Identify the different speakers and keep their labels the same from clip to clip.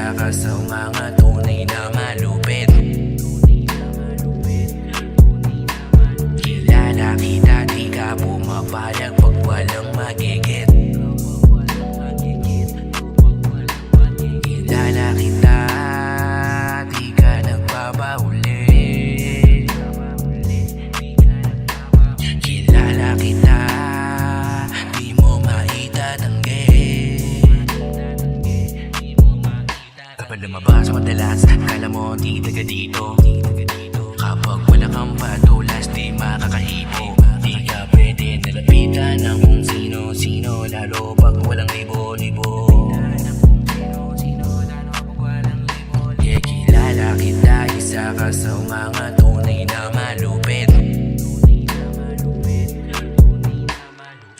Speaker 1: isa ka sa mga tunay na malupit. Kilala kita, di ka pumapayag pag walang magigit. Kilala kita, di ka nagpapahuli. Kilala kita, di mo maitatanggi. Kapag lumabas madalas, kala mo di taga dito. Kapag wala kang patulas, di makakahipo. Di ka pwede nalapitan ng kung sino-sino, lalo pag walang libo-libo. Yeah, kilala kita, isa ka sa mga tunay na malupit.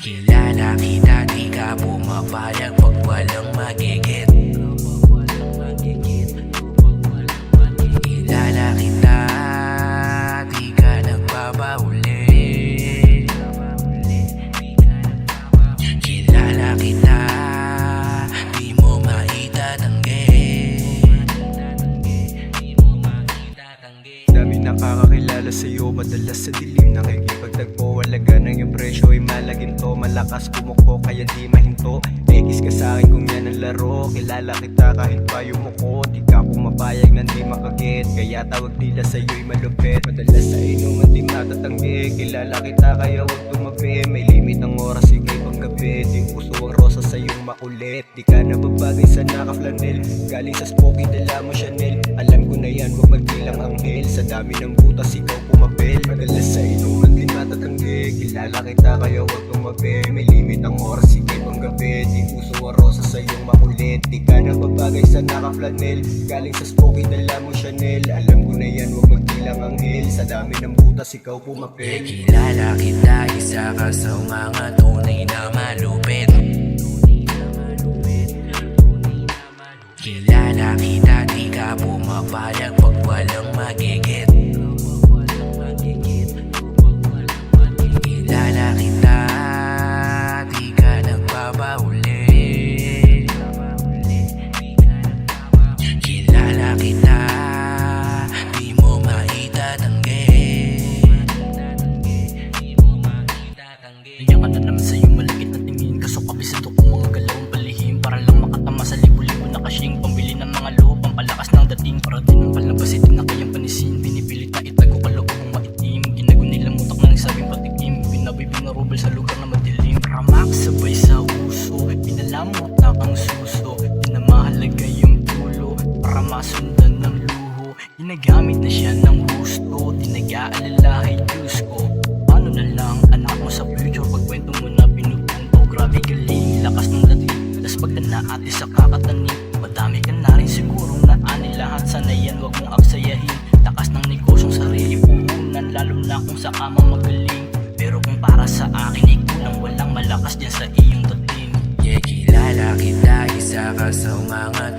Speaker 1: Kilala kita, di ka pumapayag pag walang magigit. Kilala kita, di ka nagpapahuli. Kilala kita, di mo maitatanggi.
Speaker 2: Dami nakakakilala sa'yo, madalas sa dilim nakikipagtagpo. Walaga ng iyong presyo ay malaginto, malakas kumukpo kaya di mahinto. Ekis ka sa'kin kung yan ang laro, kilala kita kahit payo mo ko. Di ka pumapayag nang di makagit, kaya tawag nila sa'yo'y malupit. Madalas sa inuman di matatanggi, kilala kita kaya huwag tumabi. May limit ang oras, ikay pang gabi, di puso ang rosa sa'yong makulit. Di ka nababagay sa naka-flanel, galing sa Spokey dala mo Chanel. Alam ko na yan, huwag magbilang anghel, sa dami ng butas ikaw pumapel. Madalas sa inuman di matatanggi, kilala kita kaya huwag tumabi. May limit ang oras, ikay pang gabi, di puso ang rosa sa'yong makulit. Di ka nababagay sa naka-flanel, galing sa Spokey dala mo Chanel. Alam ko na yan, huwag magbilang anghel, sa dami ng butas ikaw pumapel.
Speaker 1: Kilala kita, isa ka sa mga tunay na malupit. Kilala kita, di ka pumapayag pag walang magigit. Kilala kita, di ka nagpapahuli. Kilala kita, di mo maitatanggi.
Speaker 3: Nandiyan ka na naman sa'yo malagit na tingin, kaso kabisado kong mga galawang palihim. Para lang makatama sa libo-libo na kasying, pambili ng mga loob, pampalakas ng dating. Para din ang palabas, hindi na kayang panisin. Pinipilit na itago kaloobang maitim, ginago nilang mutak na nagsabing patikim. Binabibing na rubel sa lugar na madilim. Ramak sabay sa uso, pinalamot na kang suso. Di na mahalaga yung tulo, para masundan ng luho. Ginagamit na siya ng gusto, di nag-aalala ay Diyos ko. Paano na lang anak mo sa future, pagkwento mo na pinupunto. Grabe galing, lakas ng dating, tas pagdana ate sa kakatanim. Madami ka na rin sigurong naani lahat, sana yan wag mong aksayahin. Lakas ng negosyong sarili puhunan, lalo na kung sa kama magaling. Pero kung para sa akin ay kulang, walang malakas dyan sa iyong dating.
Speaker 1: Yeah, kilala kita, isa ka sa mga